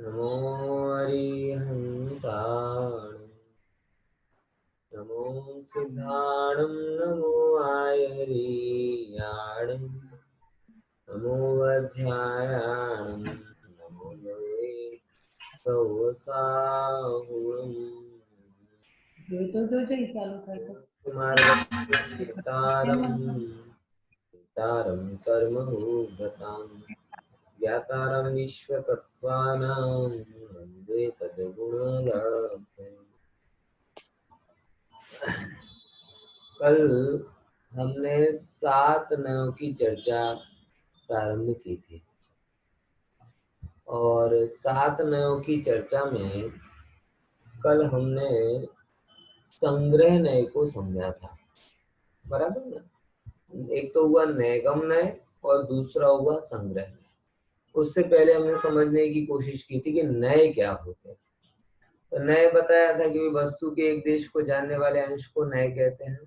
नमो अरिहन्ताणं नमो सिद्धाणं नमो आयर्याणं नमो अध्यायाणं नमो भवे सौसाहुणम् कुमारवत्तारं तारं कर्मभूगतां ज्ञातारं विश्वतत्त्वानां वन्दे तद्गुणलब्धम्। कल हमने 7 नयों की चर्चा प्रारंभ की थी और 7 नयों की चर्चा में कल हमने संग्रह नय को समझा था, बराबर ना। एक तो हुआ नैगम नय और दूसरा हुआ संग्रह नय। उससे पहले हमने समझने की कोशिश की थी कि नय क्या होते हैं। तो नय बताया था कि वस्तु के एक देश को जानने वाले अंश को नय कहते हैं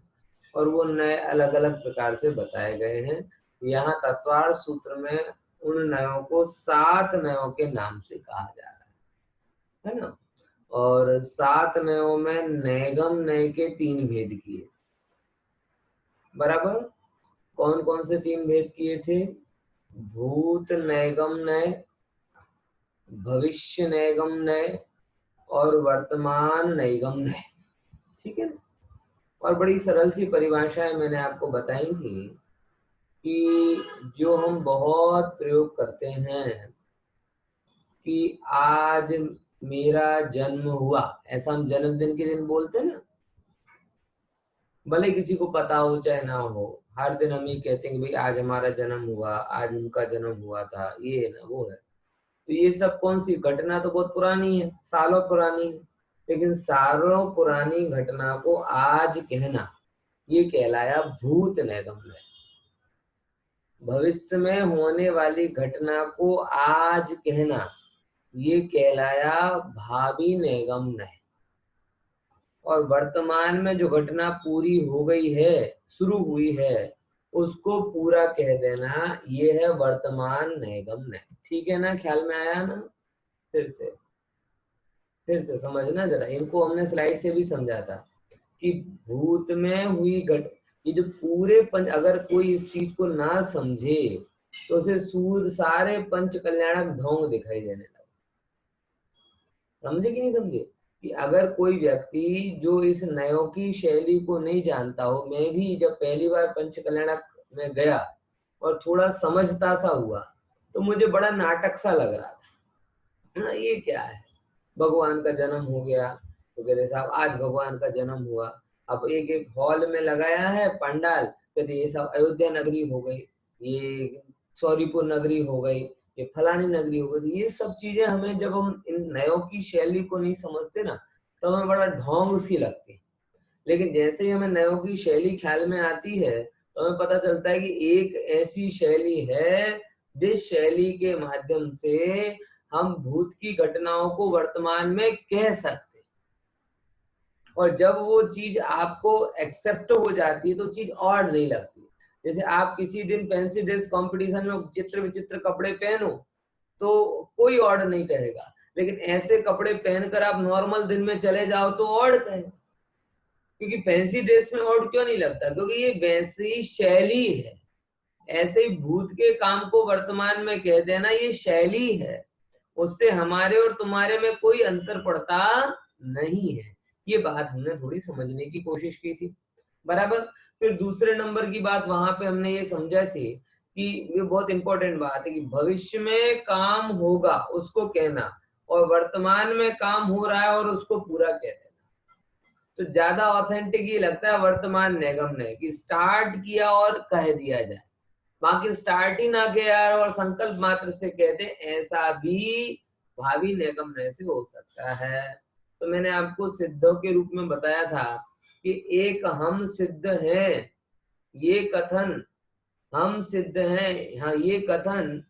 और वो नय अलग अलग प्रकार से बताए गए हैं। यहाँ तत्वार्थ सूत्र में उन नयों को 7 नयों के नाम से कहा जा रहा है ना। और 7 नयों में नैगम नय के 3 भेद किए, बराबर। कौन कौन से 3 भेद किए थे? भूत नैगम नय, भविष्य नैगम नय और वर्तमान नैगम नय। ठीक है ना। और बड़ी सरल सी परिभाषाएं मैंने आपको बताई थी कि जो हम बहुत प्रयोग करते हैं कि आज मेरा जन्म हुआ, ऐसा हम जन्मदिन के दिन बोलते हैं ना। भले किसी को पता हो चाहे ना हो, हर दिन हम ये कहते हैं कि भाई आज हमारा जन्म हुआ, आज उनका जन्म हुआ था, ये है ना वो है। तो ये सब कौन सी घटना तो बहुत पुरानी है, सालों पुरानी है, लेकिन सालों पुरानी घटना को आज कहना ये कहलाया भूत नैगम नय। भविष्य में होने वाली घटना को आज कहना ये कहलाया भावी नैगम नय। और वर्तमान में जो घटना पूरी हो गई है, शुरू हुई है, उसको पूरा कह देना ये है वर्तमान नैगम नय। ठीक है ना, ख्याल में आया ना? फिर से समझना जरा। इनको हमने स्लाइड से भी समझा था कि भूत में हुई ये जो पूरे पंच, अगर कोई इस चीज को ना समझे तो उसे सारे पंच कल्याणक ढोंग दिखाई देने लगे। समझे कि नहीं समझे? कि अगर कोई व्यक्ति जो इस नयों की शैली को नहीं जानता हो, मैं भी जब पहली बार पंच कल्याणक में गया और थोड़ा समझता सा हुआ तो मुझे बड़ा नाटक सा लग रहा था ना। ये क्या है, भगवान का जन्म हो गया तो कहते साहब आज भगवान का जन्म हुआ। अब एक एक हॉल में लगाया है पंडाल, कहते ये सब अयोध्या नगरी हो गई, ये सौरीपुर नगरी हो गई, ये फलानी नगरी हो गई। ये सब चीजें हमें जब हम इन नयों की शैली को नहीं समझते ना तो हमें बड़ा ढोंग सी लगती है। लेकिन जैसे ही हमें नयों की शैली ख्याल में आती है तो हमें पता चलता है कि एक ऐसी शैली है जिस शैली के माध्यम से हम भूत की घटनाओं को वर्तमान में कह सकते हैं। और जब वो चीज आपको एक्सेप्ट हो जाती है तो चीज और नहीं लगती। जैसे आप किसी दिन फैंसी ड्रेस कंपटीशन में चित्र विचित्र कपड़े पहनो तो कोई और नहीं कहेगा, लेकिन ऐसे कपड़े पहनकर आप नॉर्मल दिन में चले जाओ तो और कहेगा। क्योंकि फैंसी ड्रेस में और क्यों नहीं लगता? क्योंकि ये वैसी शैली है। ऐसे ही भूत के काम को वर्तमान में कह देना ये शैली है, उससे हमारे और तुम्हारे में कोई अंतर पड़ता नहीं है। ये बात हमने थोड़ी समझने की कोशिश की थी, बराबर। फिर दूसरे नंबर की बात वहां पे हमने ये समझा थी कि ये बहुत इंपॉर्टेंट बात है कि भविष्य में काम होगा उसको कहना और वर्तमान में काम हो रहा है और उसको पूरा कह देना। तो ज्यादा ऑथेंटिक ये लगता है वर्तमान नैगम नय, कि स्टार्ट किया और कह दिया जाए। बाकी स्टार्ट ही ना किया और संकल्प मात्र से कहते, ऐसा भी भावी नैगम नय से हो सकता है। तो मैंने आपको सिद्धों के रूप में बताया था कि एक हम सिद्ध हैं, ये कथन हम सिद्ध हैं, हाँ ये कथन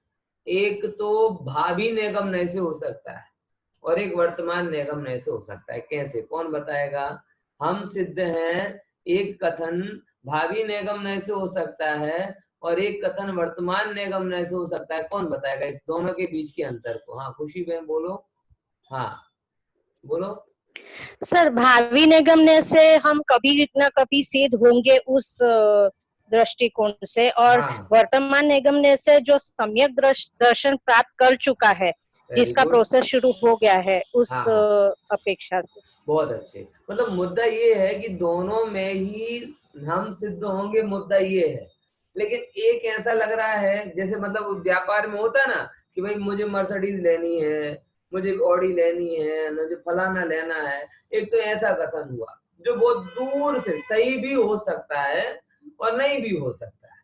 एक तो भावी नैगम नय से हो सकता है और एक वर्तमान नैगम नय से हो सकता है। कैसे, कौन बताएगा? हम सिद्ध हैं एक कथन भावी नैगम नय से हो सकता है और एक कथन वर्तमान नैगम नय से हो सकता है। कौन बताएगा इस दोनों के बीच के अंतर को? हाँ खुशी बहन बोलो। हाँ बोलो। सर, भावी निगमन से हम कभी न कभी सिद्ध होंगे उस दृष्टिकोण से, और हाँ वर्तमान निगमन से जो सम्यक दर्शन प्राप्त कर चुका है, वेरी जिसका गुड। प्रोसेस शुरू हो गया है, उस हाँ हाँ अपेक्षा से। बहुत अच्छे। मतलब मुद्दा ये है कि दोनों में ही हम सिद्ध होंगे, मुद्दा ये है। लेकिन एक ऐसा लग रहा है जैसे मतलब व्यापार में होता है ना कि भाई मुझे मर्सिडीज लेनी है, मुझे ऑडी लेनी है, मुझे फलाना लेना है। एक तो ऐसा कथन हुआ जो बहुत दूर से सही भी हो सकता है और नहीं भी हो सकता है,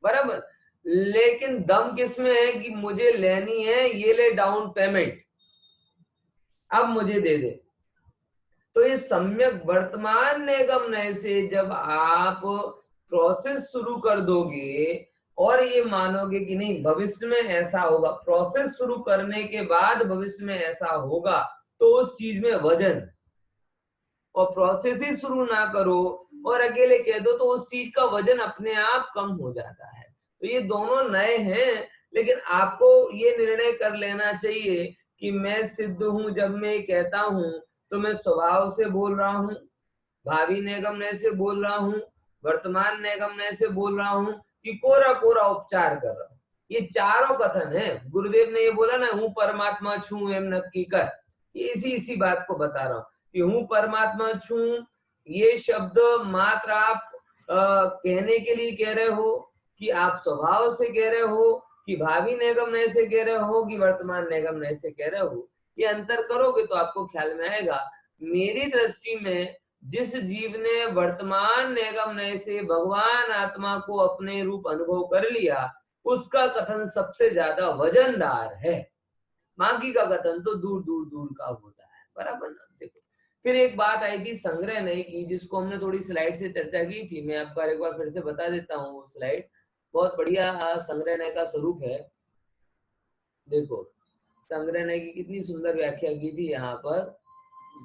बराबर। लेकिन दम किसमें है कि मुझे लेनी है, ये ले डाउन पेमेंट, अब मुझे दे दे। तो ये सम्यक वर्तमान निगमन से जब आप प्रोसेस शुरू कर दोगे और ये मानोगे कि नहीं भविष्य में ऐसा होगा, प्रोसेस शुरू करने के बाद भविष्य में ऐसा होगा, तो उस चीज में वजन, और प्रोसेस ही शुरू ना करो और अकेले कह दो तो उस चीज का वजन अपने आप कम हो जाता है। तो ये दोनों नए हैं, लेकिन आपको ये निर्णय कर लेना चाहिए कि मैं सिद्ध हूं जब मैं कहता हूं तो मैं स्वभाव से बोल रहा हूं, भावी निगमन से बोल रहा हूं, वर्तमान निगमन से बोल रहा हूं, कि कोरा कोरा उपचार कर रहा हूं। ये चारों कथन है। गुरुदेव ने ये बोला ना, हूं परमात्मा छू एम नक्की कर, ये इसी बात को बता रहा हूं कि हूं परमात्मा छू। ये शब्द मात्र आप कहने के लिए कह रहे हो कि आप स्वभाव से कह रहे हो कि भावी निगमन से कह रहे हो कि वर्तमान निगमन से कह रहे हो, ये अंतर करोगे तो आपको ख्याल में आएगा। मेरी दृष्टि में जिस जीव ने वर्तमान निगमन से भगवान आत्मा को अपने रूप अनुभव कर लिया, उसका कथन सबसे ज्यादा वजनदार है। बाकी का कथन तो दूर दूर दूर का होता है, बराबर ना। देखो फिर एक बात आई थी संग्रह नहीं की, जिसको हमने थोड़ी स्लाइड से चर्चा की थी। मैं आपको एक बार फिर से बता देता हूँ वो स्लाइड। बहुत बढ़िया संग्रह का स्वरूप है। देखो संग्रह की कितनी सुंदर व्याख्या की थी यहाँ पर।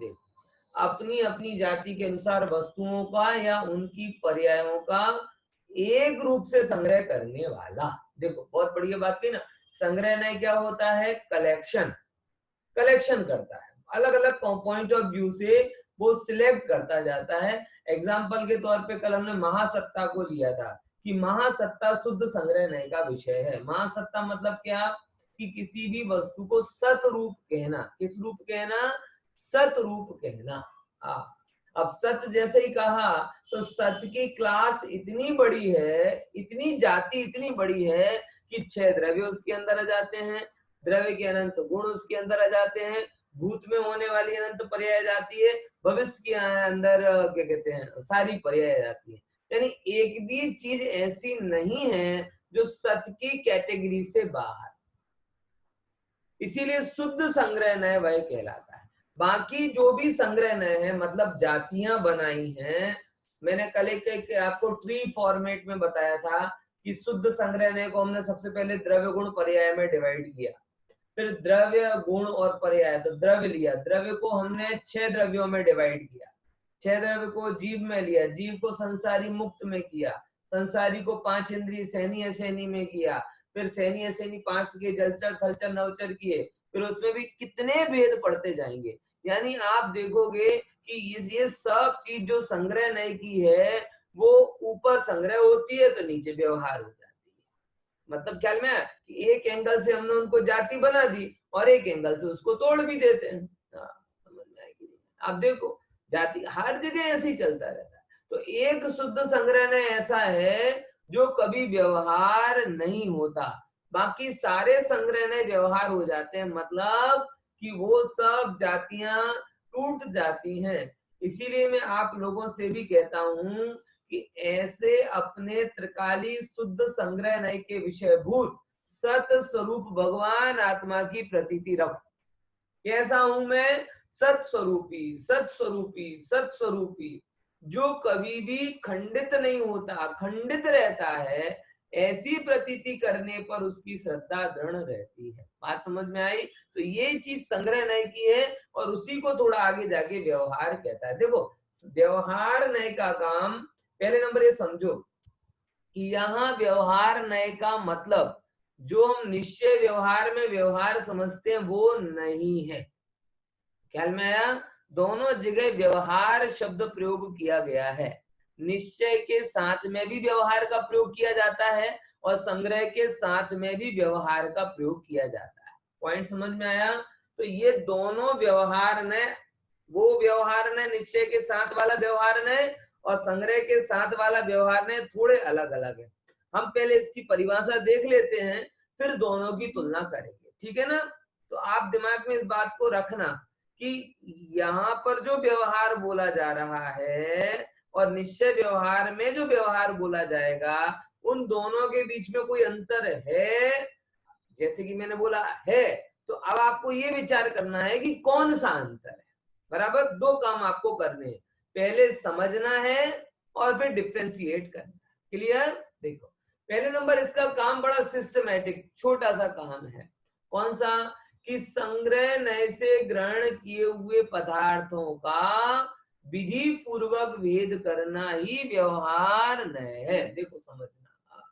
देखो अपनी अपनी जाति के अनुसार वस्तुओं का या उनकी पर्यायों का एक रूप से संग्रह करने वाला। देखो बहुत बढ़िया बात की ना। संग्रह क्या होता है? कलेक्शन, कलेक्शन करता है, अलग अलग पॉइंट ऑफ व्यू से वो सिलेक्ट करता जाता है। एग्जाम्पल के तौर पे कल हमने महासत्ता को लिया था कि महासत्ता शुद्ध संग्रह का विषय है। महासत्ता मतलब क्या? कि किसी भी वस्तु को सत रूप कहना। किस रूप कहना? सत रूप कहना। अब सत जैसे ही कहा तो सत की क्लास इतनी बड़ी है, इतनी जाति इतनी बड़ी है कि 6 द्रव्य उसके अंदर आ जाते हैं, द्रव्य के अनंत गुण उसके अंदर आ जाते हैं, भूत में होने वाली अनंत पर्याय जाती है, भविष्य के अंदर क्या कहते हैं सारी पर्याय जाती है। यानी एक भी चीज ऐसी नहीं है जो सत की कैटेगरी से बाहर। इसीलिए शुद्ध संग्रह वह कहलाता है। बाकी जो भी संग्रह है मतलब जातियां बनाई हैं। मैंने कल एक आपको ट्री फॉर्मेट में बताया था कि शुद्ध संग्रह को हमने सबसे पहले द्रव्य गुण पर्याय में डिवाइड किया, फिर द्रव्य गुण और पर्याय। तो द्रव्य लिया, द्रव्य को हमने 6 द्रव्यों में डिवाइड किया, 6 द्रव्य को जीव में लिया, जीव को संसारी मुक्त में किया, संसारी को 5 इंद्रिय सैनी असैनी में किया, फिर सैनी असैनी 5 के जलचर थलचर नवचर किए, फिर उसमें भी कितने भेद पड़ते जाएंगे। यानी आप देखोगे कि ये सब चीज जो संग्रह नहीं की है वो ऊपर संग्रह होती है तो नीचे व्यवहार हो जाती है। मतलब ख्याल में कि एक एंगल से हमने उनको जाति बना दी और एक एंगल से उसको तोड़ भी देते हैं। समझ में आएगी? आप देखो जाति हर जगह ऐसे ही चलता रहता है। तो एक शुद्ध संग्रह ऐसा है जो कभी व्यवहार नहीं होता, बाकी सारे संग्रह व्यवहार हो जाते हैं। मतलब कि वो सब जातियां टूट जाती हैं। इसीलिए मैं आप लोगों से भी कहता हूं कि ऐसे अपने त्रिकाली शुद्ध संग्रह के विषयभूत सत स्वरूप भगवान आत्मा की प्रतीति रखो। कैसा हूं मैं? सत स्वरूपी, सत स्वरूपी, सत स्वरूपी, जो कभी भी खंडित नहीं होता, खंडित रहता है। ऐसी प्रतीति करने पर उसकी श्रद्धा दृढ़ रहती है। बात समझ में आई? तो ये चीज संग्रह नय की है और उसी को थोड़ा आगे जाके व्यवहार कहता है। देखो व्यवहार नय का काम, पहले नंबर ये समझो कि यहाँ व्यवहार नय का मतलब जो हम निश्चय व्यवहार में व्यवहार समझते हैं वो नहीं है। ख्याल में आया? दोनों जगह व्यवहार शब्द प्रयोग किया गया है। निश्चय के साथ में भी व्यवहार का प्रयोग किया जाता है और संग्रह के साथ में भी व्यवहार का प्रयोग किया जाता है। पॉइंट समझ में आया? तो ये दोनों व्यवहार ने, वो व्यवहार ने, निश्चय के साथ वाला व्यवहार ने और संग्रह के साथ वाला व्यवहार ने थोड़े अलग अलग है। हम पहले इसकी परिभाषा देख लेते हैं, फिर दोनों की तुलना करेंगे, ठीक है ना? तो आप दिमाग में इस बात को रखना कि यहाँ पर जो व्यवहार बोला जा रहा है और निश्चय व्यवहार में जो व्यवहार बोला जाएगा, उन दोनों के बीच में कोई अंतर है? जैसे कि मैंने बोला है, तो अब आपको ये विचार करना है कि कौन सा अंतर है। बराबर? दो काम आपको करने हैं, पहले समझना है और फिर डिफ्रेंशिएट करना है। क्लियर? देखो, पहले नंबर इसका काम बड़ा सिस्टमैटिक छोटा सा काम है। कौन सा? कि संग्रह नए से ग्रहण किए हुए पदार्थों का विधि पूर्वक भेद करना ही व्यवहार नय है। देखो समझना,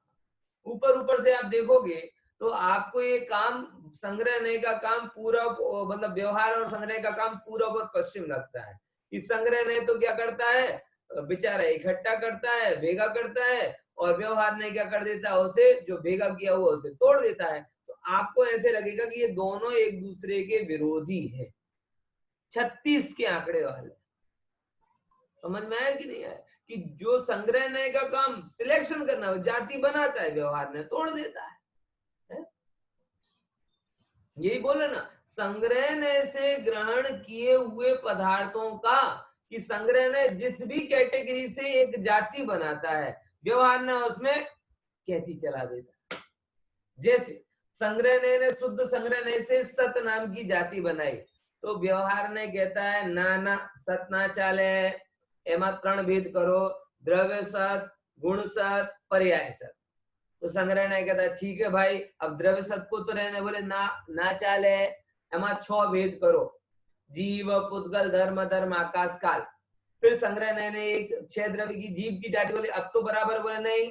ऊपर ऊपर से आप देखोगे तो आपको ये काम संग्रह नय का काम पूरब, मतलब व्यवहार और संग्रह का काम पूरब और पश्चिम लगता है। इस संग्रह नय तो क्या करता है, बेचारा इकट्ठा करता है, भेगा करता है, और व्यवहार ने क्या कर देता है, उसे जो भेगा किया हुआ उसे तोड़ देता है। तो आपको ऐसे लगेगा कि ये दोनों एक दूसरे के विरोधी है। 36 के आंकड़े वाले। समझ में आया कि नहीं आया? कि जो संग्रह नय का काम सिलेक्शन करना, जाति बनाता है, व्यवहार ने तोड़ देता है। यही बोले ना, संग्रह नय से ग्रहण किए हुए पदार्थों का, कि संग्रह नय जिस भी कैटेगरी से एक जाति बनाता है, व्यवहार ने उसमें कैची चला देता है। जैसे संग्रह नय ने शुद्ध संग्रह नय से सत नाम की जाति बनाई, तो व्यवहार ने कहता है ना सत ना चाले, एमा 3 भेद करो, द्रव्य सत, गुण सत, पर्याय सत। तो संग्रह ने कहता है ठीक है भाई, अब द्रव्य सत को तो रहने, बोले ना चाले, एमा 6 भेद करो, जीव, पुद्गल, धर्म, आकाश, काल। फिर संग्रह ने एक 6 द्रव्य की जीव की जाति, बोले अब तो बराबर, बोले नहीं,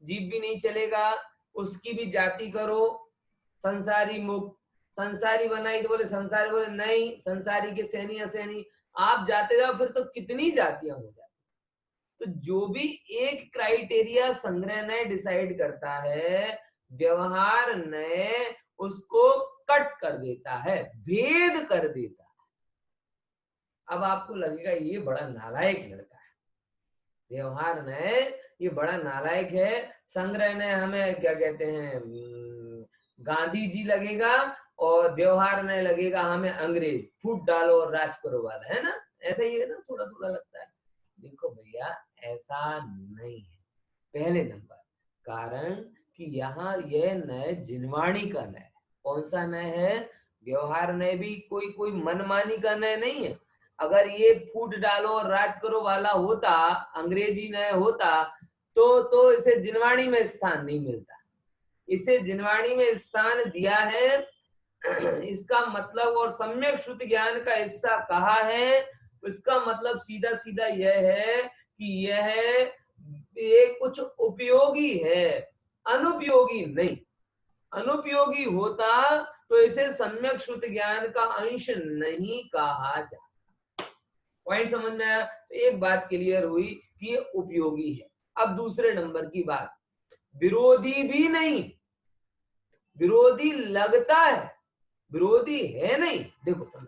जीव भी नहीं चलेगा, उसकी भी जाति करो, संसारी मुक्त। संसारी बनाई तो बोले संसारी, बोले नहीं, संसारी के सैनी असैनी। आप जाते जाओ फिर तो कितनी जातियां हो जाती। तो जो भी एक क्राइटेरिया संग्रह नय डिसाइड करता है, व्यवहार नय उसको कट कर देता है, भेद कर देता है। अब आपको लगेगा ये बड़ा नालायक लड़का है, व्यवहार नय ये बड़ा नालायक है, संग्रह नय हमें क्या कहते हैं, गांधी जी लगेगा, और व्यवहार नय लगेगा हमें अंग्रेज, फूट डालो और राज करो वाला, है ना? ऐसा ही है ना, थोड़ा थोड़ा लगता है। देखो भैया, ऐसा नहीं है। पहले नंबर कारण कि यहाँ यह नय जिनवाणी का नय है। कौन सा नय है? व्यवहार नय भी कोई मनमानी का नय नहीं है। अगर ये फूट डालो और राज करो वाला होता, अंग्रेजी नय होता, तो इसे जिनवाणी में स्थान नहीं मिलता। इसे जिनवाणी में स्थान दिया है, इसका मतलब, और सम्यक श्रुति ज्ञान का हिस्सा कहा है, इसका मतलब सीधा सीधा यह है कि ये कुछ उपयोगी है, अनुपयोगी नहीं। अनुपयोगी होता तो इसे सम्यक श्रुति ज्ञान का अंश नहीं कहा जाता। पॉइंट समझ में आया? तो एक बात क्लियर हुई कि ये उपयोगी है। अब दूसरे नंबर की बात, विरोधी भी नहीं, विरोधी लगता है, विरोधी है नहीं। देखो समझ,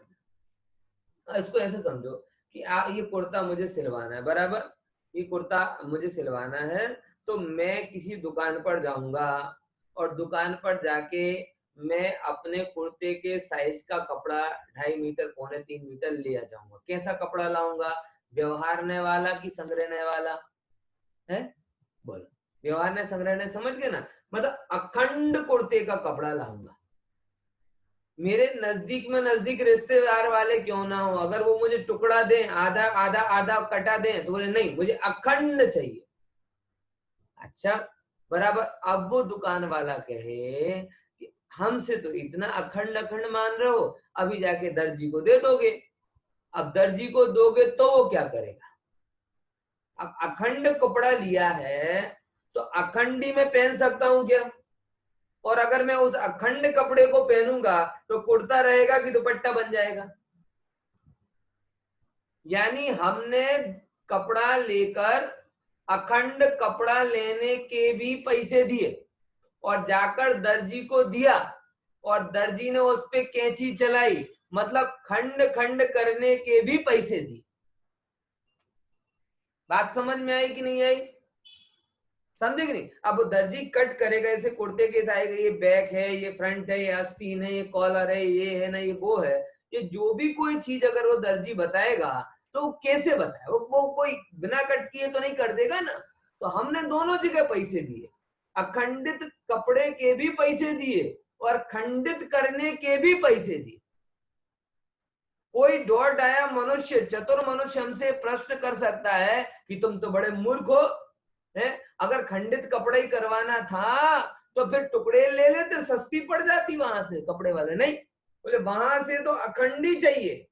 इसको ऐसे समझो कि ये कुर्ता मुझे सिलवाना है, बराबर, ये कुर्ता मुझे सिलवाना है, तो मैं किसी दुकान पर जाऊंगा और दुकान पर जाके मैं अपने कुर्ते के साइज का कपड़ा 2.5 मीटर, 2.25 मीटर ले आ जाऊंगा। कैसा कपड़ा लाऊंगा? व्यवहारने वाला कि संग्रहने वाला है? बोलो, व्यवहारने संग्रहने, समझ गए ना? मतलब अखंड कुर्ते का कपड़ा लाऊंगा। मेरे नजदीक में नजदीक रिश्तेदार वाले क्यों ना हो, अगर वो मुझे टुकड़ा दें, आधा आधा आधा कटा दें, तो बोले नहीं, मुझे अखंड चाहिए। अच्छा, बराबर। अब वो दुकान वाला कहे कि हमसे तो इतना अखंड अखंड मान रहे हो, अभी जाके दर्जी को दे दोगे। अब दर्जी को दोगे तो वो क्या करेगा? अब अखंड कपड़ा लिया है तो अखंडी में पहन सकता हूं क्या? और अगर मैं उस अखंड कपड़े को पहनूंगा तो कुर्ता रहेगा कि दुपट्टा बन जाएगा? यानी हमने कपड़ा लेकर अखंड कपड़ा लेने के भी पैसे दिए और जाकर दर्जी को दिया और दर्जी ने उस पे कैंची चलाई, मतलब खंड खंड करने के भी पैसे दिए। बात समझ में आई कि नहीं आई? समझे कि नहीं? अब वो दर्जी कट करेगा, ऐसे कुर्ते के आएगा, ये बैक है, ये फ्रंट है, ये आस्तीन है, ये कॉलर है, ये है ना, ये वो है, ये जो भी कोई चीज अगर वो दर्जी बताएगा तो वो कैसे बताए? वो कोई बिना कट किए तो नहीं कर देगा ना। तो हमने दोनों जगह पैसे दिए, अखंडित कपड़े के भी पैसे दिए और खंडित करने के भी पैसे दिए। कोई दौड़ डाया मनुष्य, चतुर मनुष्य हमसे प्रश्न कर सकता है कि तुम तो बड़े मूर्ख हो, है? अगर खंडित कपड़े ही करवाना था तो फिर टुकड़े ले लेते, सस्ती पड़ जाती वहां से। कपड़े वाले नहीं बोले वहां से तो अखंड ही चाहिए।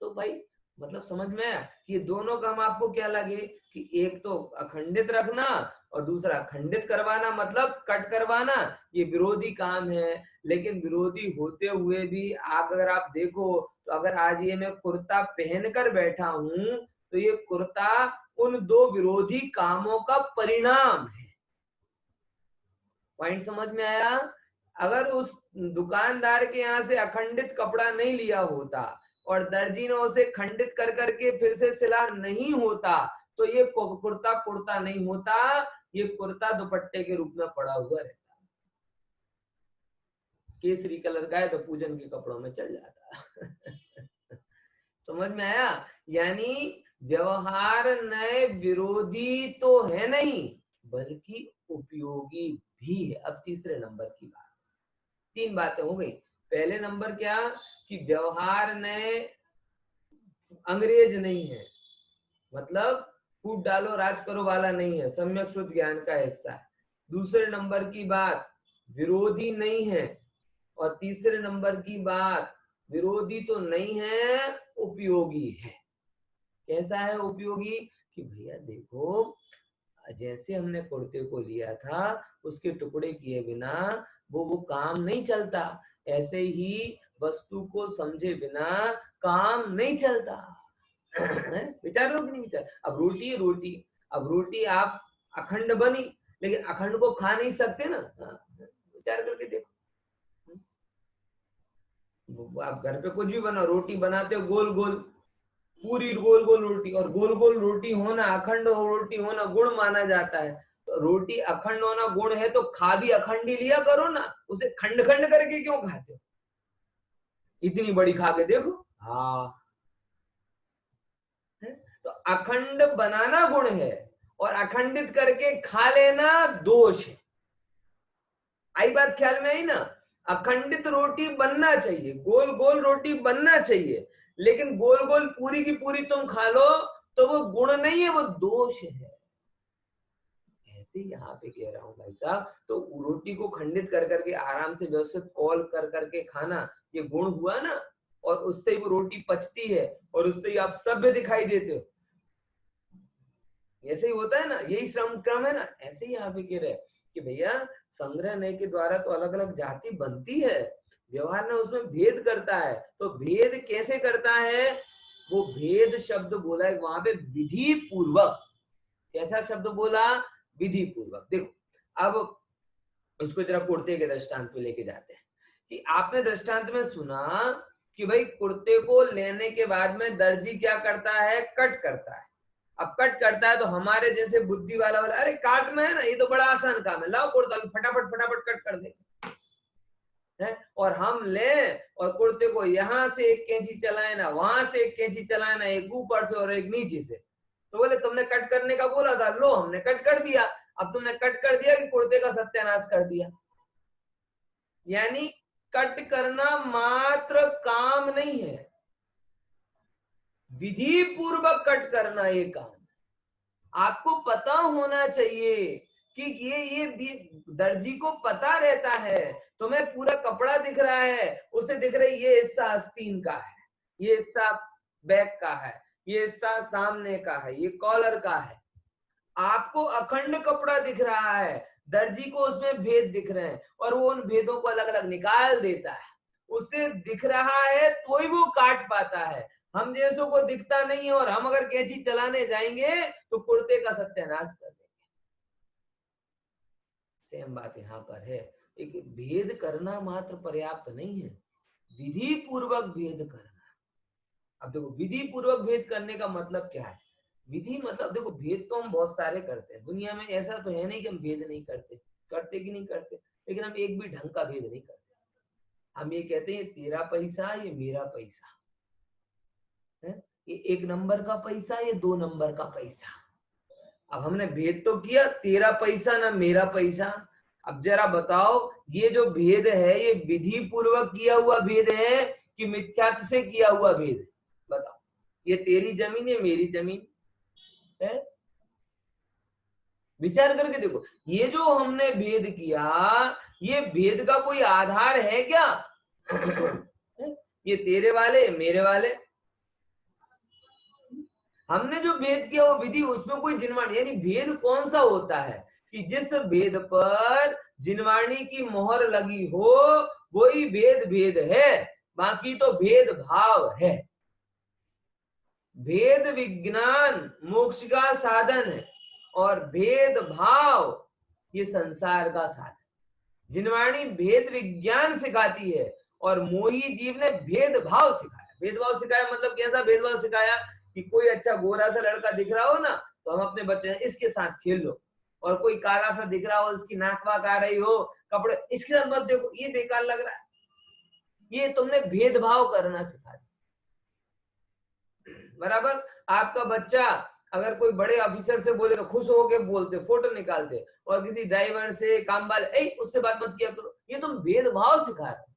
तो भाई मतलब समझ में आया कि ये दोनों काम आपको क्या लगे कि एक तो अखंडित रखना और दूसरा खंडित करवाना, मतलब कट करवाना, ये विरोधी काम है। लेकिन विरोधी होते हुए भी अगर आप देखो तो अगर आज ये मैं कुर्ता पहनकर बैठा हूं तो ये कुर्ता उन दो विरोधी कामों का परिणाम है। पॉइंट समझ में आया? अगर उस दुकानदार के यहाँ से अखंडित कपड़ा नहीं लिया होता और दर्जी ने उसे खंडित कर करके फिर से सिला नहीं होता तो ये कुर्ता कुर्ता नहीं होता, ये कुर्ता दुपट्टे के रूप में पड़ा हुआ रहता। केसरी कलर का है तो पूजन के कपड़ों में चल जाता। समझ में आया? यानी व्यवहार नए विरोधी तो है नहीं बल्कि उपयोगी भी है। अब तीसरे नंबर की बात, तीन बातें हो गई। पहले नंबर क्या कि व्यवहार नए अंग्रेज नहीं है, मतलब कूट डालो राज करो वाला नहीं है, सम्यक शुद्ध ज्ञान का हिस्सा है। दूसरे नंबर की बात विरोधी नहीं है और तीसरे नंबर की बात विरोधी तो नहीं है, उपयोगी है। कैसा है उपयोगी? कि भैया देखो जैसे हमने कुर्ते को लिया था उसके टुकड़े किए बिना वो काम नहीं चलता, ऐसे ही वस्तु को समझे बिना काम नहीं चलता। विचार लो कि नहीं विचार? अब रोटी है रोटी, अब रोटी आप अखंड बनी लेकिन अखंड को खा नहीं सकते ना। विचार करके देखो, आप घर पे कुछ भी बनाओ, रोटी बनाते हो गोल गोल, पूरी गोल गोल रोटी, और गोल गोल रोटी होना, अखंड रोटी होना गुण माना जाता है। तो रोटी अखंड होना गुण है तो खा भी अखंड ही लिया करो ना, उसे खंड खंड करके क्यों खाते हो? इतनी बड़ी खा के देखो। हाँ, तो अखंड बनाना गुण है और अखंडित करके खा लेना दोष है। आई बात ख्याल में आई ना? अखंडित रोटी बनना चाहिए, गोल गोल रोटी बनना चाहिए, लेकिन गोल गोल पूरी की पूरी तुम खा लो तो वो गुण नहीं है, वो दोष है। ऐसे यहाँ पे कह रहा हूं भाई साहब, तो रोटी को खंडित कर करके आराम से व्यवस्थित कॉल कर करके खाना ये गुण हुआ ना, और उससे ही वो रोटी पचती है और उससे ही आप सभ्य दिखाई देते हो। ऐसे ही होता है ना, यही श्रम क्रम है ना। ऐसे ही यहाँ पे कह रहे हैं कि भैया संग्रह नय के द्वारा तो अलग अलग जाति बनती है, व्यवहार ने उसमें भेद करता है। तो भेद कैसे करता है? वो भेद शब्द बोला है वहां पे विधि पूर्वक। कैसा शब्द बोला? विधि पूर्वक। देखो अब उसको जरा कुर्ते के दृष्टांत पे लेके जाते हैं कि आपने दृष्टांत में सुना कि भाई कुर्ते को लेने के बाद में दर्जी क्या करता है? कट करता है। अब कट करता है तो हमारे जैसे बुद्धि वाला अरे काट में है ना, ये तो बड़ा आसान काम है, लाओ कुर्ता फटाफट फटाफट कट कर दे है। और हम ले और कुर्ते को यहाँ से एक कैंची चलाए ना, वहां से एक कैंची चलाए ना, एक ऊपर से और एक नीचे से। तो बोले तुमने कट करने का बोला था, लो हमने कट कर दिया। अब तुमने कट कर दिया कि कुर्ते का सत्यानाश कर दिया। यानी कट करना मात्र काम नहीं है, विधि पूर्वक कट करना ये काम। आपको पता होना चाहिए कि ये दर्जी को पता रहता है तुम्हें पूरा कपड़ा दिख रहा है, उसे दिख रही ये हिस्सा आस्तीन का है, ये हिस्सा बैक का है, ये हिस्सा सामने का है, ये कॉलर का है। आपको अखंड कपड़ा दिख रहा है, दर्जी को उसमें भेद दिख रहे हैं और वो उन भेदों को अलग अलग निकाल देता है। उसे दिख रहा है तो ही वो काट पाता है, हम जैसों को दिखता नहीं है और हम अगर कैंची चलाने जाएंगे तो कुर्ते का सत्यानाश कर देंगे। सेम बात यहाँ पर है। एक भेद करना मात्र पर्याप्त नहीं है, विधि पूर्वक भेद करना। अब देखो विधि पूर्वक भेद करने का मतलब क्या है? विधि मतलब देखो भेद तो हम बहुत सारे करते हैं दुनिया में, ऐसा तो है नहीं कि हम भेद नहीं करते, करते कि नहीं करते, लेकिन हम एक भी ढंग का भेद नहीं करते। हम ये कहते हैं तेरा पैसा ये मेरा पैसा है, ये 1 नंबर का पैसा ये 2 नंबर का पैसा। अब हमने भेद तो किया, तेरा पैसा ना मेरा पैसा। अब जरा बताओ ये जो भेद है ये विधि पूर्वक किया हुआ भेद है कि मिथ्यात्व से किया हुआ भेद? बताओ, ये तेरी जमीन ये मेरी जमीन है, विचार करके देखो। ये जो हमने भेद किया ये भेद का कोई आधार है क्या? ये तेरे वाले मेरे वाले, हमने जो भेद किया वो विधि, उसमें कोई जिनवाणी, यानी भेद कौन सा होता है कि जिस भेद पर जिनवाणी की मोहर लगी हो वही भेद भेद है, बाकी तो भेद भाव है। भेद विज्ञान मोक्ष का साधन है और भेद भाव ये संसार का साधन। जिनवाणी भेद विज्ञान सिखाती है और मोही जीव ने भेदभाव सिखाया। भेदभाव सिखाया मतलब कैसा भेदभाव सिखाया कि कोई अच्छा गोरा सा लड़का दिख रहा हो ना तो हम अपने बच्चे इसके साथ खेल लो, और कोई काला सा दिख रहा हो इसकी नाक वाक आ रही हो कपड़े इसके साथ मत देखो ये बेकार लग रहा है। ये तुमने भेदभाव करना सिखा दिया। बराबर, आपका बच्चा अगर कोई बड़े ऑफिसर से बोले तो खुश होके बोलते, फोटो निकालते, और किसी ड्राइवर से काम वाले उससे बात मत किया करो, ये तुम भेदभाव सिखा रहे।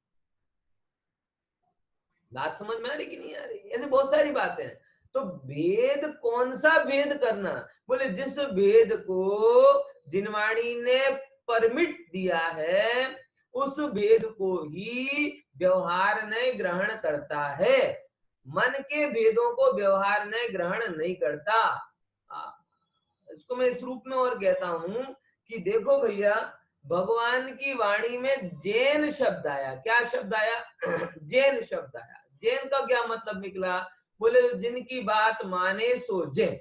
बात समझ में आ रही कि नहीं आ रही? ऐसे बहुत सारी बातें हैं। तो भेद कौन सा भेद करना? बोले जिस भेद को जिनवाणी ने परमिट दिया है उस भेद को ही व्यवहार ने ग्रहण करता है, मन के भेदों को व्यवहार ने ग्रहण नहीं करता। इसको मैं इस रूप में और कहता हूं कि देखो भैया, भगवान की वाणी में जैन शब्द आया। क्या शब्द आया? जैन शब्द आया। जैन का क्या मतलब निकला? बोले जिनकी बात माने सो जैन।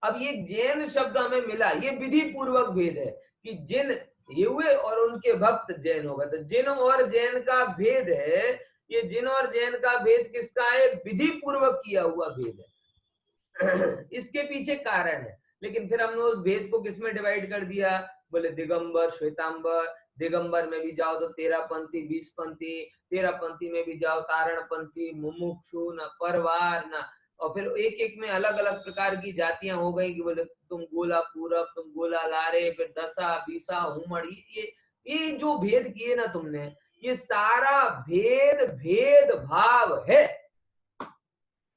अब ये जैन शब्द हमें मिला, ये विधि पूर्वक भेद है कि जिन ये हुए और उनके भक्त जैन होगा। तो जिन और जैन का भेद है, ये जिन और जैन का भेद किसका है? विधि पूर्वक किया हुआ भेद है। इसके पीछे कारण है, लेकिन फिर हमने उस भेद को किसमें डिवाइड कर दिया? बोले दिगंबर श्वेतांबर। दिगंबर में भी जाओ तो 13 पंथी 20 पंथी, 13 पंथी में भी जाओ तारण पंथी, मुमुक्षु, न परवार, न, और फिर एक एक में अलग अलग प्रकार की जातियां हो गई कि बोले तुम गोला पूरब, तुम गोला लारे, फिर दशा बीसा हुमड़। ये जो भेद किए ना तुमने, ये सारा भेद भेद भाव है,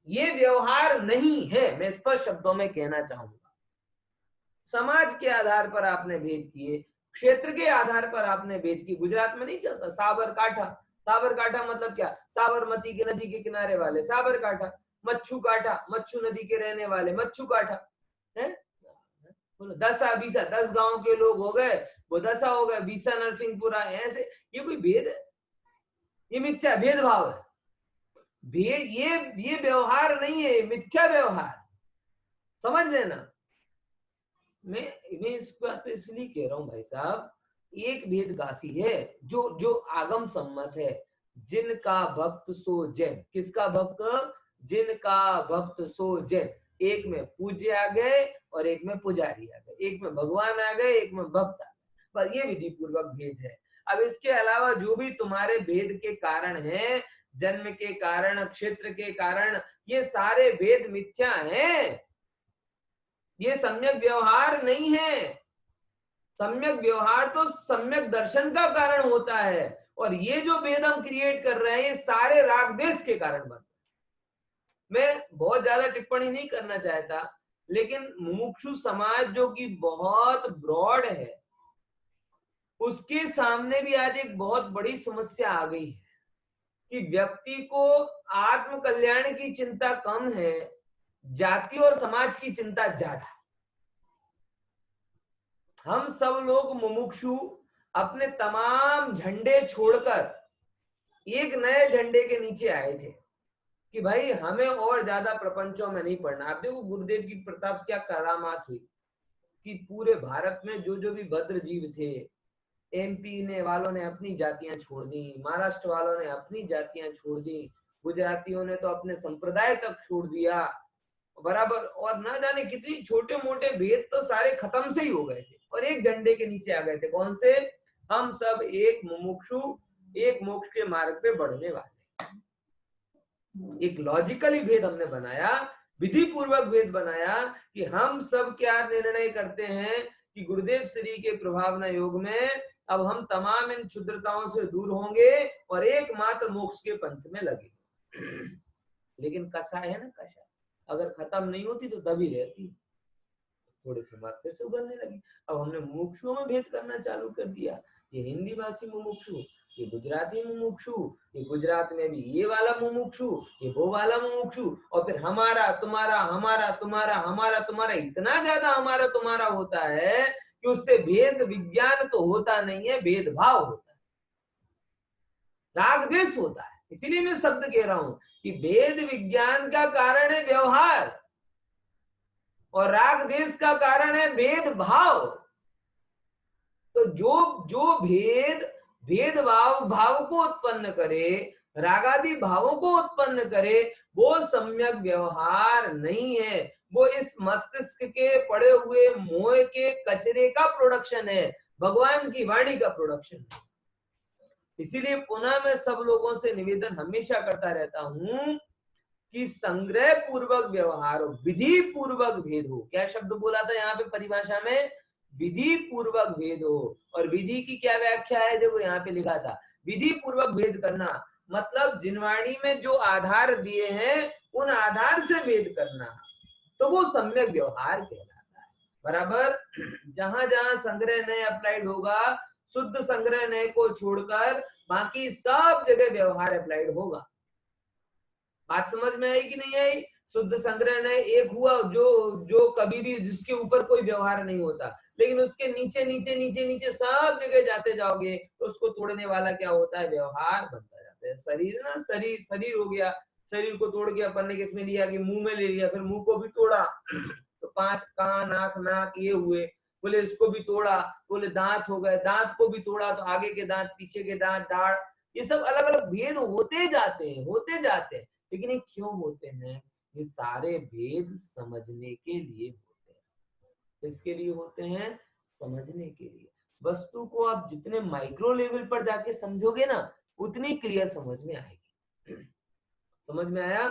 ये व्यवहार नहीं है। मैं स्पष्ट शब्दों में कहना चाहूंगा। समाज के आधार पर आपने भेद किए, क्षेत्र के आधार पर आपने भेद किए। गुजरात में नहीं चलता साबरकाठा। साबरकाठा मतलब क्या? साबरमती की नदी के किनारे वाले साबरकाठा, मच्छू काठा, मच्छू नदी के रहने वाले मच्छू काठा है। बोलो दसा बीसा, 10 गांव के लोग हो गए, वो दसा हो गए, बीसा नरसिंहपुरा, ऐसे। ये कोई भेद है? ये मिथ्या भेदभाव है। भेद ये व्यवहार नहीं है, मिथ्या व्यवहार, समझ लेना। मैं इस बात पे इसलिए कह रहा हूं भाई साहब, एक भेद काफी है जो जो आगम सम्मत है। जिनका भक्त सो जैन। किसका भक्त? जिनका भक्त सो जैन। एक में पूज्य आ गए और एक में पुजारी आ गए, एक में भगवान आ गए, एक में भक्त आ गए। बस ये विधि पूर्वक भेद है। अब इसके अलावा जो भी तुम्हारे भेद के कारण हैं, जन्म के कारण, क्षेत्र के कारण, ये सारे भेद मिथ्या हैं। ये सम्यक व्यवहार नहीं है। सम्यक व्यवहार तो सम्यक दर्शन का कारण होता है, और ये जो भेद हम क्रिएट कर रहे हैं ये सारे राग द्वेष के कारण बनते हैं। मैं बहुत ज्यादा टिप्पणी नहीं करना चाहता, लेकिन मुमुक्षु समाज जो कि बहुत ब्रॉड है, उसके सामने भी आज एक बहुत बड़ी समस्या आ गई है कि व्यक्ति को आत्म कल्याण की चिंता कम है, जाति और समाज की चिंता ज्यादा। हम सब लोग मुमुक्षु अपने तमाम झंडे छोड़कर एक नए झंडे के नीचे आए थे कि भाई हमें और ज्यादा प्रपंचों में नहीं पड़ना। आप देखो गुरुदेव की प्रताप से क्या करामात हुई कि पूरे भारत में जो भी भद्र जीव थे, एमपी ने वालों ने अपनी जातियां छोड़ दी, महाराष्ट्र वालों ने अपनी जातियां छोड़ दी, गुजरातियों ने तो अपने संप्रदाय तक छोड़ दिया बराबर, और ना जाने कितनी छोटे मोटे भेद तो सारे खत्म से ही हो गए थे और एक झंडे के नीचे आ गए थे। कौन से? हम सब एक मुमुक्षु, एक मोक्ष के मार्ग पे बढ़ने वाले। एक लॉजिकली भेद हमने बनाया, विधि पूर्वक भेद बनाया कि हम सब क्या निर्णय करते हैं कि गुरुदेव श्री के प्रभावना योग में अब हम तमाम इन क्षुद्रताओं से दूर होंगे और एकमात्र मोक्ष के पंथ में लगे। लेकिन कसा है ना, कसा अगर खत्म नहीं होती तो दबी रहती, थोड़े से बाद फिर से उभरने लगी। अब हमने मुमुक्षुओं में भेद करना चालू कर दिया, ये हिंदी भाषी मुमुक्षु, ये गुजराती मुमुक्षु, ये गुजरात में भी ये वाला मुमुक्षु, ये वो वाला मुमुक्षु, और फिर हमारा तुम्हारा, हमारा तुम्हारा, हमारा तुम्हारा, इतना ज्यादा हमारा तुम्हारा होता है कि उससे भेद विज्ञान तो होता नहीं है, भेदभाव होता है, राग द्वेष होता है। इसीलिए मैं शब्द कह रहा हूं कि भेद विज्ञान का कारण है व्यवहार और राग द्वेष का कारण है भेदभाव। तो जो भेदभाव भाव को उत्पन्न करे, रागादि भावों को उत्पन्न करे, वो सम्यक व्यवहार नहीं है, वो इस मस्तिष्क के पड़े हुए मोह के कचरे का प्रोडक्शन है, भगवान की वाणी का प्रोडक्शन है। इसीलिए पुनः मैं सब लोगों से निवेदन हमेशा करता रहता हूं कि संग्रह पूर्वक व्यवहार हो, विधि पूर्वक भेद हो। क्या शब्द बोला था यहाँ पे परिभाषा में? विधि पूर्वक भेद हो। और विधि की क्या व्याख्या है? देखो यहाँ पे लिखा था, विधि पूर्वक भेद करना मतलब जिनवाणी में जो आधार दिए हैं उन आधार से भेद करना, तो वो सम्यक व्यवहार कहलाता है। बराबर। जहां जहां संग्रह नय अप्लाइड होगा, शुद्ध संग्रह नय को छोड़कर बाकी सब जगह व्यवहार अप्लाइड होगा। बात समझ में आई कि नहीं आई? शुद्ध संग्रह नय एक हुआ जो कभी भी जिसके ऊपर कोई व्यवहार नहीं होता, लेकिन उसके नीचे नीचे नीचे नीचे सब जगह जाते जाओगे तो उसको तोड़ने वाला क्या होता है? व्यवहार बनता जाता है। शरीर ना, शरीर हो गया, शरीर को तोड़ के अपन ने किसमें लिया कि मुंह में ले लिया, फिर मुंह को भी तोड़ा तो 5 कान, आंख, नाक ये हुए, बोले इसको भी तोड़ा, बोले दांत हो गए, दांत को भी तोड़ा तो आगे के दांत, पीछे के दांत, दाढ़, ये सब अलग अलग भेद होते जाते हैं। लेकिन ये क्यों होते हैं? ये सारे भेद समझने के लिए होते हैं। किसके लिए होते हैं? समझने के लिए। वस्तु को आप जितने माइक्रो लेवल पर जाके समझोगे ना, उतनी क्लियर समझ में आएगी। समझ में आया?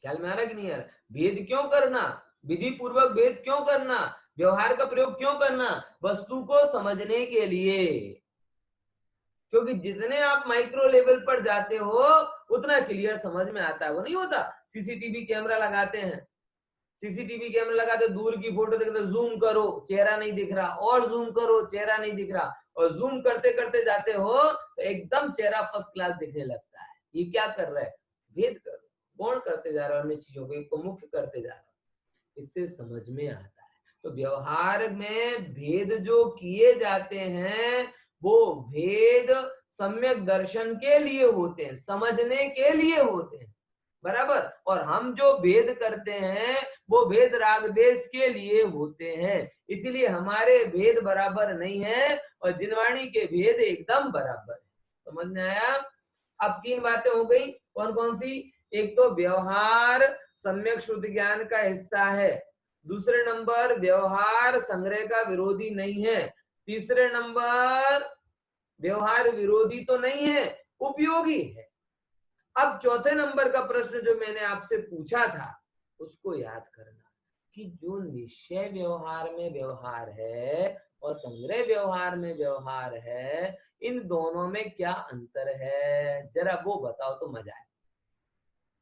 ख्याल में आ रहा कि नहीं आ रहा? भेद क्यों करना, विधि पूर्वक भेद क्यों करना, व्यवहार का प्रयोग क्यों करना? वस्तु को समझने के लिए। क्योंकि जितने आप माइक्रो लेवल पर जाते हो उतना क्लियर समझ में आता है। वो नहीं होता, सीसीटीवी कैमरा लगाते हैं, सीसीटीवी कैमरा लगाते दूर की फोटो देखते, जूम करो चेहरा नहीं दिख रहा, और जूम करो चेहरा नहीं दिख रहा, और जूम करते करते जाते हो तो एकदम चेहरा फर्स्ट क्लास दिखने लगता है। ये क्या कर रहा है? भेद कर, गौण करते जा रहा है, अन्य चीजों को एक को मुख्य करते जा रहा है, इससे समझ में आता है। तो व्यवहार में भेद जो किए जाते हैं वो भेद सम्यक दर्शन के लिए होते हैं, समझने के लिए होते हैं। बराबर। और हम जो भेद करते हैं वो भेद राग देश के लिए होते हैं, इसीलिए हमारे भेद बराबर नहीं है और जिनवाणी के भेद एकदम बराबर है। समझ में आया? अब 3 बातें हो गई। कौन कौन सी? एक तो व्यवहार सम्यक शुद्ध ज्ञान का हिस्सा है, दूसरे नंबर व्यवहार संग्रह का विरोधी नहीं है, तीसरे नंबर व्यवहार विरोधी तो नहीं है, उपयोगी है। अब चौथे नंबर का प्रश्न जो मैंने आपसे पूछा था उसको याद करना कि जो निश्चय व्यवहार में व्यवहार है और संग्रह व्यवहार में व्यवहार है, इन दोनों में क्या अंतर है? जरा वो बताओ तो मजा आए।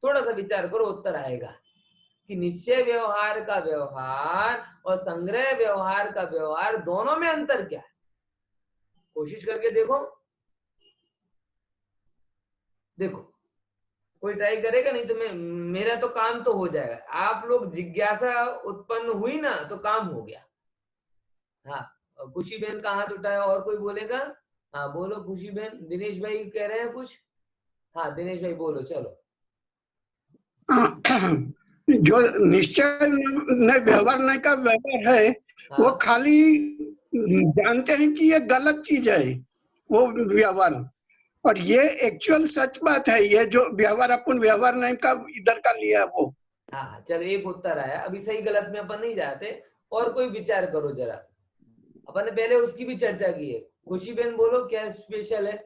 थोड़ा सा विचार करो, उत्तर आएगा कि निश्चय व्यवहार का व्यवहार और संग्रह व्यवहार का व्यवहार, दोनों में अंतर क्या है? कोशिश करके देखो। देखो, कोई ट्राई करेगा? नहीं तो मेरा तो काम तो हो जाएगा। आप लोग जिज्ञासा उत्पन्न हुई ना तो काम हो गया। हाँ, खुशी बहन का हाथ उठाया, और कोई बोलेगा? हाँ बोलो खुशी बहन। दिनेश भाई कह रहे हैं कुछ? हाँ दिनेश भाई बोलो, चलो। जो निश्चय न व्यवहार न का व्यवहार है, वो हाँ खाली जानते हैं कि ये गलत चीज है वो व्यवहार, और ये एक्चुअल सच बात है। ये जो व्यवहार अपन व्यवहार नहीं का इधर का लिया वो। हाँ चलो, एक उत्तर आया। अभी सही गलत में अपन नहीं जाते, और कोई विचार करो जरा। अपन ने पहले उसकी भी चर्चा की है। खुशी बहन बोलो, क्या स्पेशल है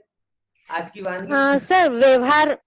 आज की वानगी? सर व्यवहार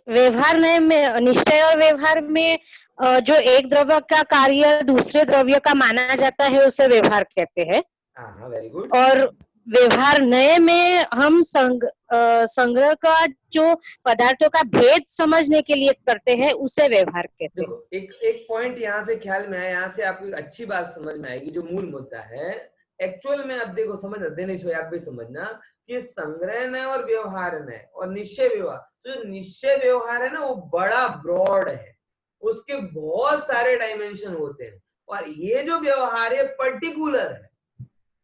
व्यवहार में निश्चय और व्यवहार में जो एक द्रव्य का कार्य दूसरे द्रव्य का माना जाता है उसे व्यवहार कहते हैं। हाँ हाँ वेरी गुड। और व्यवहार नए में हम संग्रह का जो पदार्थों का भेद समझने के लिए करते हैं उसे व्यवहार कहते हैं। देखो एक एक पॉइंट यहाँ से ख्याल में आया, यहाँ से आपको एक अच्छी बात समझ में आएगी, जो मूल मुद्दा है एक्चुअल में। अब देखो समझ, दिनेश भाई आप भी समझना कि संग्रह नय और व्यवहार नय और निश्चय व्यवहार, तो जो निश्चय व्यवहार है ना वो बड़ा ब्रॉड है, उसके बहुत सारे डायमेंशन होते हैं। और ये जो व्यवहार है पर्टिकुलर है,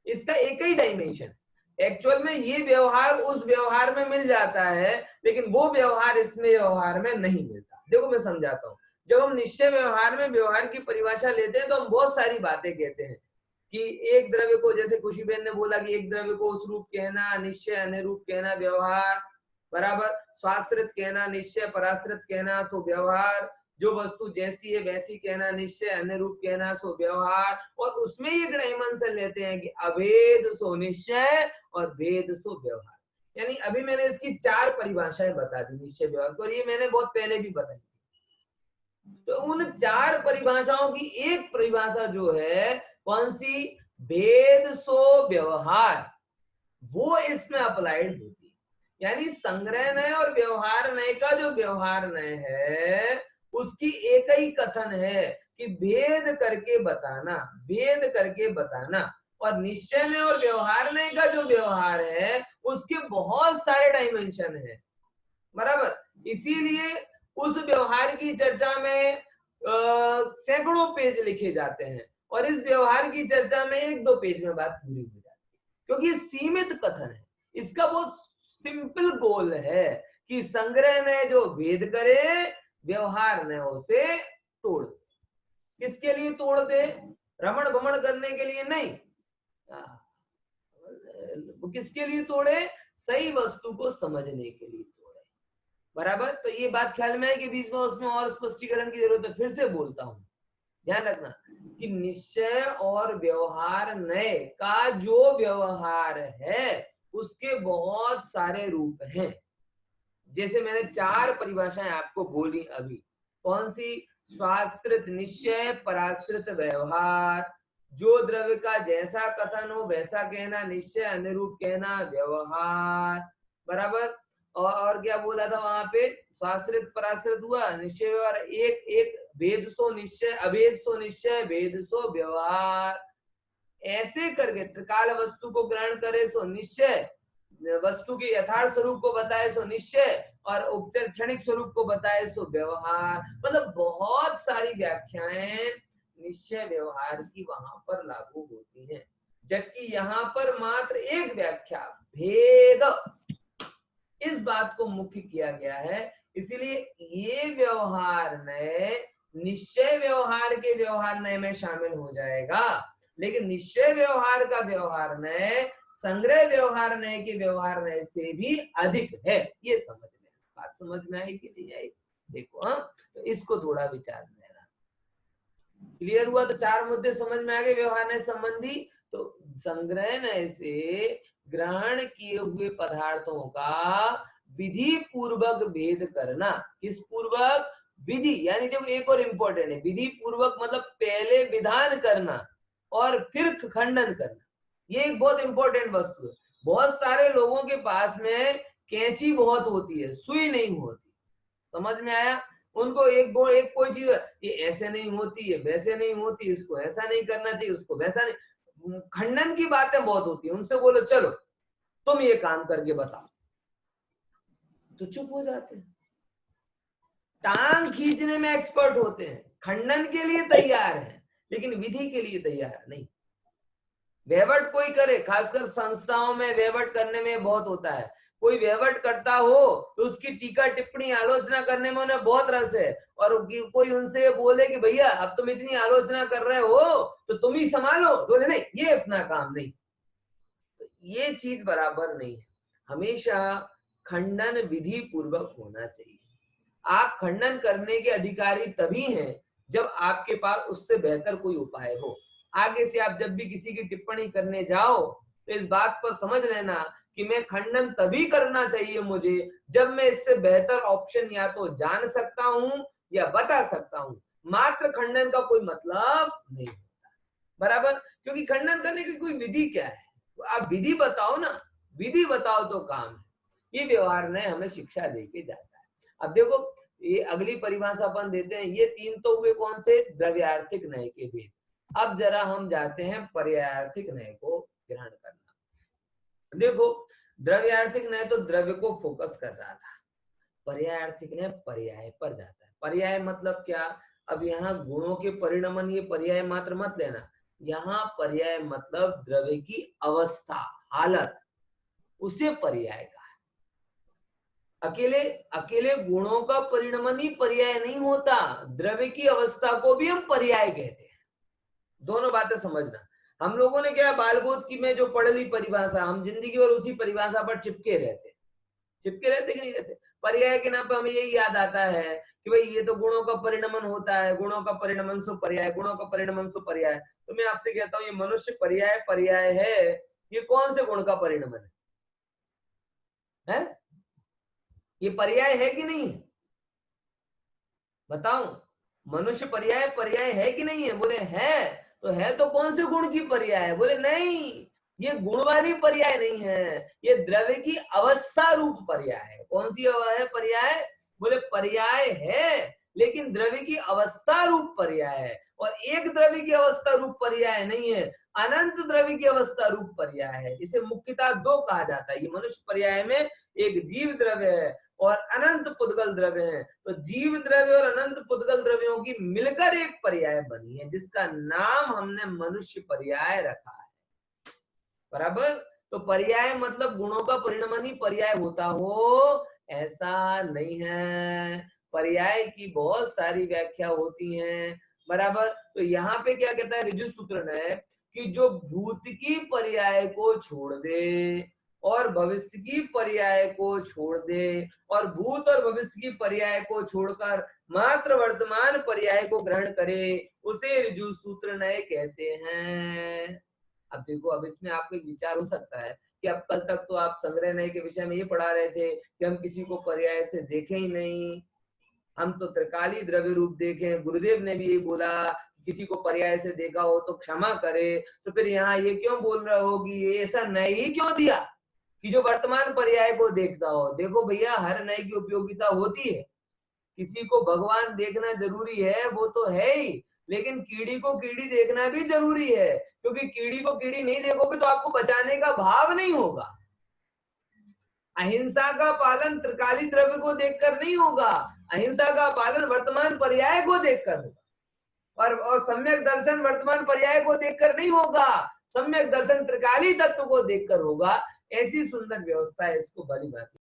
इसका एक ही डायमेंशन। एक्चुअल में ये व्यवहार उस व्यवहार में मिल जाता है, लेकिन वो व्यवहार इसमें व्यवहार में नहीं मिलता। देखो मैं समझाता हूँ। जब हम निश्चय व्यवहार में व्यवहार की परिभाषा लेते हैं तो हम बहुत सारी बातें कहते हैं कि एक द्रव्य को, जैसे खुशी बहन ने बोला कि एक द्रव्य को उस रूप कहना, निश्चय अन्य रूप कहना व्यवहार, बराबर। स्वाश्रित कहना, निश्चय पराश्रित कहना तो व्यवहार। जो वस्तु जैसी है वैसी कहना, निश्चय अन्य रूप कहना सो व्यवहार। और उसमें ये डायमेंशन लेते हैं कि अभेद सो निश्चय और भेद सो व्यवहार। यानी अभी मैंने इसकी 4 परिभाषाएं बता दी निश्चय व्यवहार को, और ये मैंने बहुत पहले भी बताई। तो उन 4 परिभाषाओं की एक परिभाषा जो है कौन सी, भेद सो व्यवहार, वो इसमें अप्लाइड होती है। यानी संग्रह नय और व्यवहार नय का जो व्यवहार नय है उसकी एक ही कथन है कि भेद करके बताना, भेद करके बताना। और निश्चय में और व्यवहार नय का जो व्यवहार है उसके बहुत सारे डायमेंशन है, बराबर। इसीलिए उस व्यवहार की चर्चा में सैकड़ों पेज लिखे जाते हैं, और इस व्यवहार की चर्चा में 1-2 पेज में बात पूरी हो जाती है, क्योंकि सीमित कथन है। इसका बहुत सिंपल गोल है कि संग्रह ने जो भेद करे, व्यवहार ने उसे तोड़ दे। किसके लिए तोड़ दे? रमण भमण करने के लिए नहीं। किसके लिए तोड़े? सही वस्तु को समझने के लिए तोड़े, बराबर। तो ये बात ख्याल में है कि बीच में उसमें और स्पष्टीकरण की जरूरत है, फिर से बोलता हूं, ध्यान रखना कि निश्चय और व्यवहार नय का जो व्यवहार है उसके बहुत सारे रूप हैं। जैसे मैंने 4 परिभाषाएं आपको बोली अभी, कौन सी? स्वाश्रित निश्चय, पराश्रित व्यवहार, जो द्रव्य का जैसा कथन हो वैसा कहना, निश्चय अनुरूप कहना व्यवहार, बराबर। और क्या बोला था वहां पे? स्वाश्रित पराश्रित हुआ, निश्चय व्यवहार, एक एक भेद सो निश्चय, अभेद सो निश्चय, भेद सो व्यवहार। ऐसे करके त्रिकाल वस्तु को ग्रहण करे सो निश्चय, वस्तु के यथार्थ स्वरूप को बताए सो निश्चय, और उपचर क्षणिक स्वरूप को बताए सो व्यवहार। मतलब बहुत सारी व्याख्याएं निश्चय व्यवहार की वहां पर लागू होती हैं, जबकि यहाँ पर मात्र एक व्याख्या भेद, इस बात को मुख्य किया गया है। इसीलिए ये व्यवहार नय निश्चय व्यवहार के व्यवहार नय में शामिल हो जाएगा, लेकिन निश्चय व्यवहार का व्यवहार नय संग्रह व्यवहार नय के व्यवहार नय से भी अधिक है। ये समझ में, बात समझ में आई कि नहीं आई? देखो तो इसको थोड़ा विचार में लेना। क्लियर हुआ? तो 4 मुद्दे समझ में आ गए व्यवहार नय संबंधी। तो संग्रह नय से ग्रहण किए हुए पदार्थों का विधि पूर्वक भेद करना। किस पूर्वक? विधि। यानी देखो एक और इंपॉर्टेंट है, विधि पूर्वक मतलब पहले विधान करना और फिर खंडन करना। ये एक बहुत इंपॉर्टेंट वस्तु है। बहुत सारे लोगों के पास में कैंची बहुत होती है, सुई नहीं होती। समझ में आया? उनको एक कोई चीज ये ऐसे नहीं होती है, वैसे नहीं होती, इसको ऐसा नहीं करना चाहिए, उसको वैसा नहीं, खंडन की बातें बहुत होती है। उनसे बोलो चलो तुम ये काम करके बताओ, तो चुप हो जाते हैं। टांग खींचने में एक्सपर्ट होते हैं, खंडन के लिए तैयार है, लेकिन विधि के लिए तैयार नहीं। वैवट कोई करे, खासकर संस्थाओं में वैवट करने में बहुत होता है, कोई व्यवहार करता हो तो उसकी टीका टिप्पणी आलोचना करने में उन्हें बहुत रस है, और कोई उनसे बोले कि भैया अब तुम इतनी आलोचना कर रहे हो तो तुम ही संभालो, तो बोले नहीं ये अपना काम नहीं। तो ये चीज बराबर नहीं है। हमेशा खंडन विधि पूर्वक होना चाहिए। आप खंडन करने के अधिकारी तभी हैं जब आपके पास उससे बेहतर कोई उपाय हो। आगे से आप जब भी किसी की टिप्पणी करने जाओ तो इस बात पर समझ लेना कि मैं खंडन तभी करना चाहिए मुझे जब मैं इससे बेहतर ऑप्शन या तो जान सकता हूं या बता सकता हूं। मात्र खंडन का कोई मतलब नहीं होता, बराबर। क्योंकि खंडन करने की कोई विधि क्या है, तो आप विधि बताओ ना, विधि बताओ तो काम है। ये व्यवहार ने हमें शिक्षा देके जाता है। अब देखो ये अगली परिभाषा अपन देते हैं। ये तीन तो हुए कौन से, द्रव्यार्थिक न्याय के भेद। अब जरा हम जाते हैं पर्यायार्थिक न्याय को ग्रहण करना। देखो द्रव्यार्थिक न्याय तो द्रव्य को फोकस कर रहा था, पर्यायार्थिक न्याय पर्याय पर जाता है। पर्याय मतलब क्या, अब यहाँ गुणों के परिणमन ये पर्याय मात्र मत लेना, यहाँ पर्याय मतलब द्रव्य की अवस्था, हालत, उसे पर्याय का है। अकेले अकेले गुणों का परिणमन ही पर्याय नहीं होता, द्रव्य की अवस्था को भी हम पर्याय कहते हैं। दोनों बातें समझना। हम लोगों ने क्या बालबोध की में जो पढ़ ली परिभाषा, हम जिंदगी भर उसी परिभाषा पर चिपके रहते कि नहीं रहते। पर्याय के नाम पर हमें यही याद आता है कि भाई ये तो गुणों का परिणमन होता है, गुणों का परिणमन सो पर्याय, गुणों का परिणमन सो पर्याय। तो मैं आपसे कहता हूँ ये मनुष्य पर्याय है, ये कौन से गुण का परिणमन है? ये पर्याय है कि नहीं, बताओ। मनुष्य पर्याय है कि नहीं है? बोले है। तो है तो कौन से गुण की पर्याय है? बोले नहीं, ये गुण वाली पर्याय नहीं है, ये द्रव्य की अवस्था रूप पर्याय है। कौन सी है पर्याय? बोले पर्याय है लेकिन द्रव्य की अवस्था रूप पर्याय है। और एक द्रव्य की अवस्था रूप पर्याय नहीं है, अनंत द्रव्य की अवस्था रूप पर्याय है। इसे मुख्यतः दो कहा जाता है। ये मनुष्य पर्याय में एक जीव द्रव्य है और अनंत पुद्गल द्रव्य है। तो जीव द्रव्य और अनंत पुद्गल द्रव्यों की मिलकर एक पर्याय बनी है जिसका नाम हमने मनुष्य पर्याय रखा है, बराबर। तो पर्याय मतलब गुणों का परिणमन ही पर्याय होता हो, ऐसा नहीं है। पर्याय की बहुत सारी व्याख्या होती हैं, बराबर। तो यहाँ पे क्या कहता है ऋजु सूत्र ने कि जो भूत की पर्याय को छोड़ दे और भविष्य की पर्याय को छोड़ दे और भूत और भविष्य की पर्याय को छोड़कर मात्र वर्तमान पर्याय को ग्रहण करे, उसे ऋजु सूत्र नए कहते हैं। अब देखो, अब इसमें आपको एक विचार हो सकता है कि अब कल तक तो आप संग्रह नए के विषय में ये पढ़ा रहे थे कि हम किसी को पर्याय से देखे ही नहीं, हम तो त्रिकाली द्रव्य रूप देखें। गुरुदेव ने भी यही बोला किसी को पर्याय से देखा हो तो क्षमा करे। तो फिर यहाँ ये क्यों बोल रहे हो कि ये ऐसा नए ही क्यों दिया कि जो वर्तमान पर्याय को देखता हो? देखो भैया, हर नए की उपयोगिता होती है। किसी को भगवान देखना जरूरी है, वो तो है ही, लेकिन कीड़ी को कीड़ी देखना भी जरूरी है, क्योंकि कीड़ी को कीड़ी नहीं देखोगे तो आपको बचाने का भाव नहीं होगा। अहिंसा का पालन त्रिकाली द्रव्य को देखकर नहीं होगा, अहिंसा का पालन वर्तमान पर्याय को देखकर होगा। और सम्यक दर्शन वर्तमान पर्याय को देखकर नहीं होगा, सम्यक दर्शन त्रिकाली तत्व को देखकर होगा। ऐसी सुंदर व्यवस्था है, इसको भली भांति